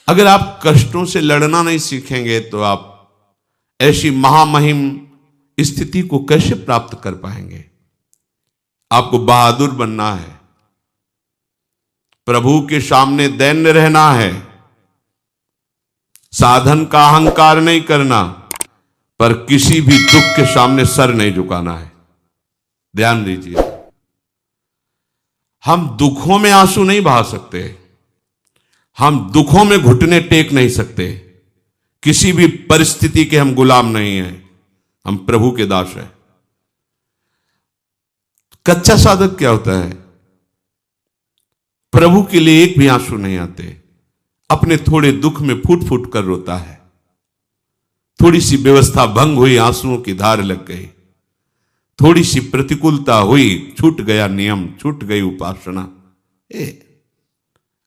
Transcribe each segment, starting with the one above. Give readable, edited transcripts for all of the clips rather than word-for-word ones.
अगर आप कष्टों से लड़ना नहीं सीखेंगे तो आप ऐसी महामहिम स्थिति को कैसे प्राप्त कर पाएंगे? आपको बहादुर बनना है, प्रभु के सामने दैन्य रहना है, साधन का अहंकार नहीं करना, पर किसी भी दुख के सामने सर नहीं झुकाना है। ध्यान दीजिए, हम दुखों में आंसू नहीं बहा सकते, हम दुखों में घुटने टेक नहीं सकते, किसी भी परिस्थिति के हम गुलाम नहीं हैं, हम प्रभु के दास हैं। कच्चा साधक क्या होता है? प्रभु के लिए एक भी आंसू नहीं आते, अपने थोड़े दुख में फूट फूट कर रोता है। थोड़ी सी व्यवस्था भंग हुई, आंसुओं की धार लग गई, थोड़ी सी प्रतिकूलता हुई, छूट गया नियम, छूट गई उपासना।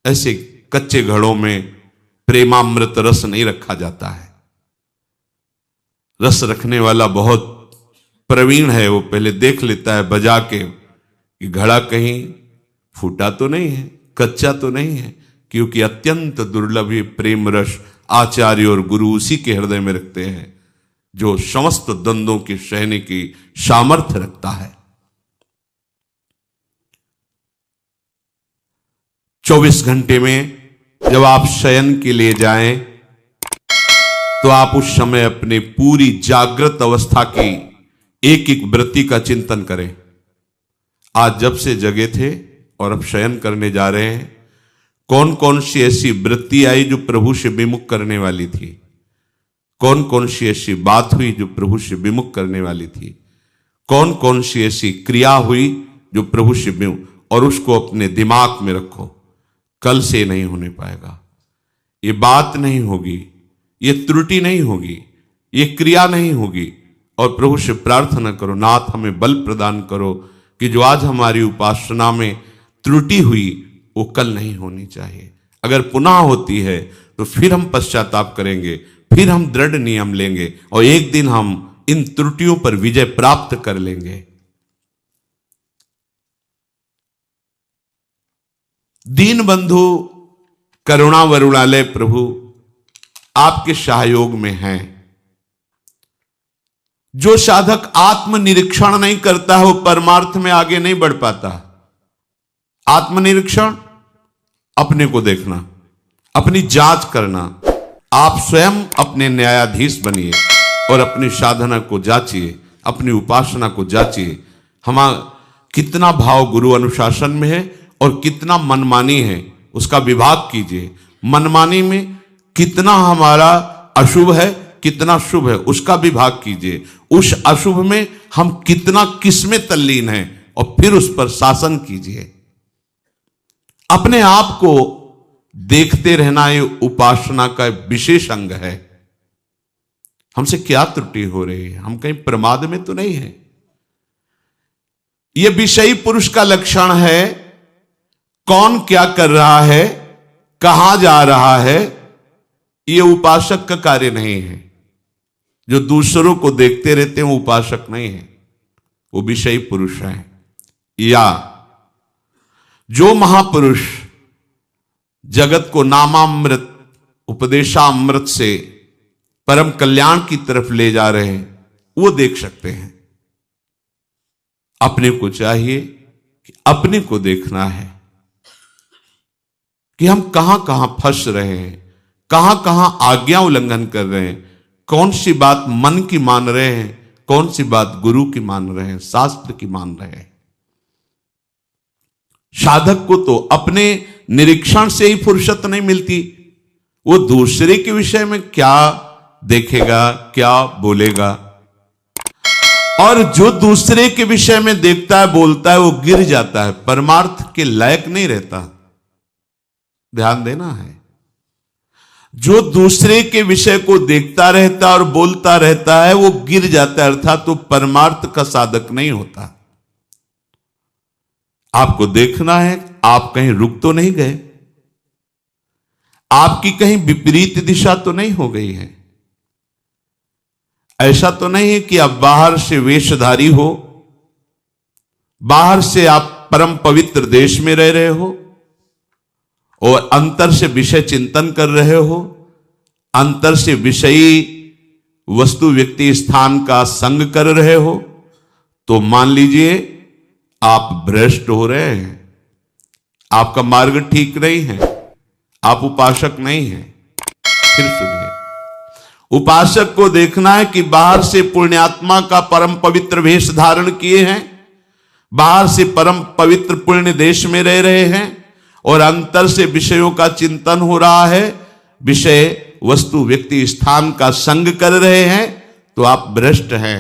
ऐसे कच्चे घड़ों में प्रेमामृत रस नहीं रखा जाता है। रस रखने वाला बहुत प्रवीण है, वो पहले देख लेता है बजा के कि घड़ा कहीं फूटा तो नहीं है, कच्चा तो नहीं है, क्योंकि अत्यंत दुर्लभ ये प्रेम रस आचार्य और गुरु उसी के हृदय में रखते हैं जो समस्त द्वंद्वों के सहने की सामर्थ्य रखता है। 24 घंटे में जब आप शयन के लिए जाएं तो आप उस समय अपने पूरी जागृत अवस्था की एक एक वृत्ति का चिंतन करें। आज जब से जगे थे और अब शयन करने जा रहे हैं, कौन कौन सी ऐसी वृत्ति आई जो प्रभु से विमुख करने वाली थी, कौन कौन सी ऐसी बात हुई जो प्रभु से विमुख करने वाली थी, कौन कौन सी ऐसी क्रिया हुई जो प्रभु से विमुख, और उसको अपने दिमाग में रखो। कल से नहीं होने पाएगा, ये बात नहीं होगी, ये त्रुटि नहीं होगी, ये क्रिया नहीं होगी। और प्रभु से प्रार्थना करो, नाथ हमें बल प्रदान करो कि जो आज हमारी उपासना में त्रुटि हुई वो कल नहीं होनी चाहिए। अगर पुनः होती है तो फिर हम पश्चाताप करेंगे, फिर हम दृढ़ नियम लेंगे और एक दिन हम इन त्रुटियों पर विजय प्राप्त कर लेंगे। दीन बंधु करुणा वरुणालय प्रभु आपके सहयोग में हैं। जो साधक आत्मनिरीक्षण नहीं करता है वो परमार्थ में आगे नहीं बढ़ पाता। आत्मनिरीक्षण, अपने को देखना, अपनी जांच करना। आप स्वयं अपने न्यायाधीश बनिए और अपनी साधना को जांचिए, अपनी उपासना को जांचिए। कितना भाव गुरु अनुशासन में है और कितना मनमानी है, उसका विभाग कीजिए। मनमानी में कितना हमारा अशुभ है, कितना शुभ है, उसका विभाग कीजिए। उस अशुभ में हम कितना किसमें तल्लीन हैं और फिर उस पर शासन कीजिए। अपने आप को देखते रहना ये उपासना का विशेष अंग है। हमसे क्या त्रुटि हो रही है, हम कहीं प्रमाद में तो नहीं है। यह विषयी पुरुष का लक्षण है। कौन क्या कर रहा है, कहां जा रहा है, यह उपासक का कार्य नहीं है। जो दूसरों को देखते रहते हैं वो उपासक नहीं है, वो विषयी पुरुष है। या जो महापुरुष जगत को नामामृत उपदेशामृत से परम कल्याण की तरफ ले जा रहे हैं, वो देख सकते हैं। अपने को चाहिए कि अपने को देखना है कि हम कहां कहां फंस रहे हैं, कहां कहां आज्ञा उल्लंघन कर रहे हैं, कौन सी बात मन की मान रहे हैं, कौन सी बात गुरु की मान रहे हैं, शास्त्र की मान रहे हैं। साधक को तो अपने निरीक्षण से ही फुर्सत नहीं मिलती। वो दूसरे के विषय में क्या देखेगा, क्या बोलेगा। और जो दूसरे के विषय में देखता है, बोलता है, वो गिर जाता है, परमार्थ के लायक नहीं रहता। ध्यान देना है। जो दूसरे के विषय को देखता रहता और बोलता रहता है, वो गिर जाता है, अर्थात तो परमार्थ का साधक नहीं होता। आपको देखना है आप कहीं रुक तो नहीं गए, आपकी कहीं विपरीत दिशा तो नहीं हो गई है। ऐसा तो नहीं है कि आप बाहर से वेशधारी हो, बाहर से आप परम पवित्र देश में रह रहे हो और अंतर से विषय चिंतन कर रहे हो, अंतर से विषयी वस्तु व्यक्ति स्थान का संग कर रहे हो, तो मान लीजिए आप भ्रष्ट हो रहे हैं, आपका मार्ग ठीक नहीं है, आप उपासक नहीं हैं। फिर सुनिए, उपासक को देखना है कि बाहर से पुण्यात्मा का परम पवित्र वेश धारण किए हैं, बाहर से परम पवित्र पुण्य देश में रह रहे हैं, और अंतर से विषयों का चिंतन हो रहा है, विषय वस्तु व्यक्ति स्थान का संग कर रहे हैं, तो आप भ्रष्ट हैं।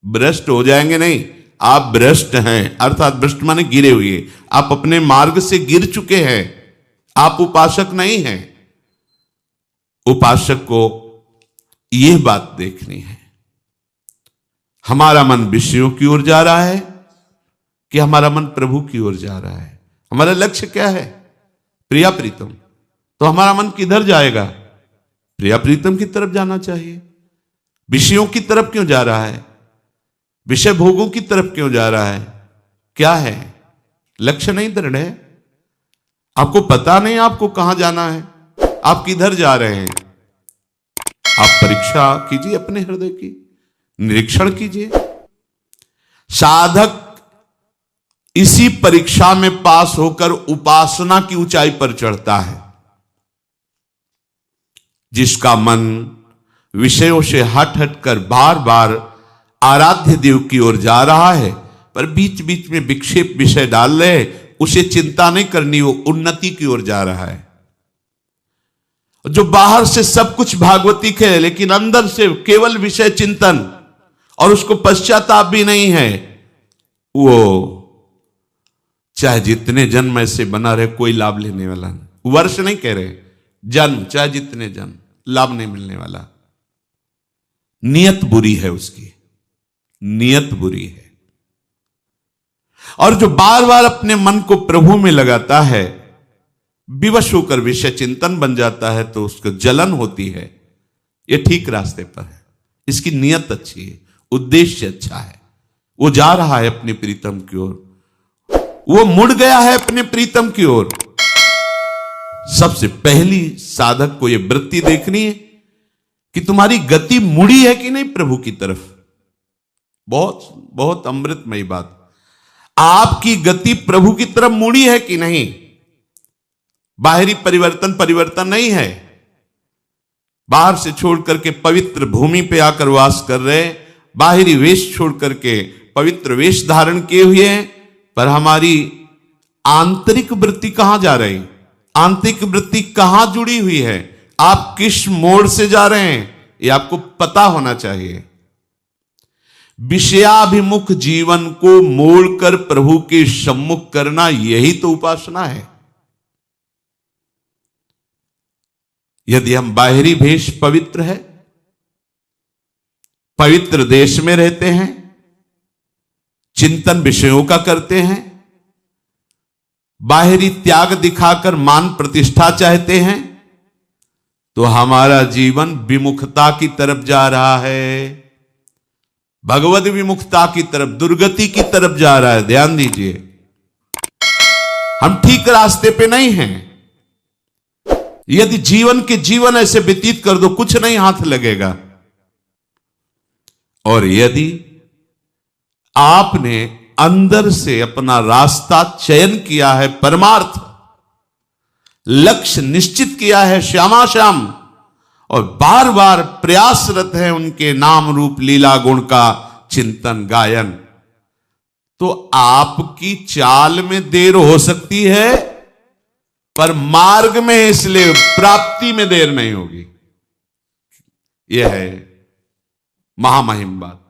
भ्रष्ट हो जाएंगे नहीं, आप भ्रष्ट हैं, अर्थात भ्रष्ट माने गिरे हुए, आप अपने मार्ग से गिर चुके हैं, आप उपासक नहीं हैं। उपासक को यह बात देखनी है, हमारा मन विषयों की ओर जा रहा है कि हमारा मन प्रभु की ओर जा रहा है। हमारा लक्ष्य क्या है? प्रिया प्रीतम। तो हमारा मन किधर जाएगा? प्रिया प्रीतम की तरफ जाना चाहिए। विषयों की तरफ क्यों जा रहा है? विषय भोगों की तरफ क्यों जा रहा है? क्या है? लक्ष्य नहीं दृढ़ है, आपको पता नहीं आपको कहां जाना है, आप किधर जा रहे हैं। आप परीक्षा कीजिए अपने हृदय की, निरीक्षण कीजिए। साधक इसी परीक्षा में पास होकर उपासना की ऊंचाई पर चढ़ता है। जिसका मन विषयों से हट हट कर बार बार आराध्य देव की ओर जा रहा है, पर बीच बीच में विक्षेप विषय डाल रहे, उसे चिंता नहीं करनी, वो उन्नति की ओर जा रहा है। जो बाहर से सब कुछ भागवतिक है, लेकिन अंदर से केवल विषय चिंतन और उसको पश्चाताप भी नहीं है, वो चाहे जितने जन्म ऐसे बना रहे कोई लाभ लेने वाला नहीं। वर्ष नहीं कह रहे, जन्म, चाहे जितने जन्म, लाभ नहीं मिलने वाला। नियत बुरी है उसकी, नियत बुरी है। और जो बार बार अपने मन को प्रभु में लगाता है, विवश होकर विषय चिंतन बन जाता है, तो उसको जलन होती है। यह ठीक रास्ते पर है, इसकी नियत अच्छी है, उद्देश्य अच्छा है, वो जा रहा है अपने प्रीतम की ओर, वो मुड़ गया है अपने प्रीतम की ओर। सबसे पहली साधक को यह वृत्ति देखनी है कि तुम्हारी गति मुड़ी है कि नहीं प्रभु की तरफ। बहुत बहुत अमृतमयी बात, आपकी गति प्रभु की तरफ मुड़ी है कि नहीं। बाहरी परिवर्तन नहीं है, बाहर से छोड़ करके पवित्र भूमि पे आकर वास कर रहे, बाहरी वेश छोड़ करके पवित्र वेश धारण किए हुए हैं, पर हमारी आंतरिक वृत्ति कहां जा रही, आंतरिक वृत्ति कहां जुड़ी हुई है, आप किस मोड़ से जा रहे हैं, यह आपको पता होना चाहिए। विषयाभिमुख जीवन को मोड़कर प्रभु के सम्मुख करना, यही तो उपासना है। यदि हम बाहरी भेष पवित्र है, पवित्र देश में रहते हैं, चिंतन विषयों का करते हैं, बाहरी त्याग दिखाकर मान प्रतिष्ठा चाहते हैं, तो हमारा जीवन विमुखता की तरफ जा रहा है, भगवद विमुखता की तरफ, दुर्गति की तरफ जा रहा है। ध्यान दीजिए, हम ठीक रास्ते पे नहीं हैं। यदि जीवन ऐसे व्यतीत कर दो, कुछ नहीं हाथ लगेगा। और यदि आपने अंदर से अपना रास्ता चयन किया है, परमार्थ लक्ष्य निश्चित किया है श्यामा श्याम, और बार बार प्रयासरत है उनके नाम रूप लीला गुण का चिंतन गायन, तो आपकी चाल में देर हो सकती है, पर मार्ग में, इसलिए प्राप्ति में देर नहीं होगी। यह है महामहिम बात।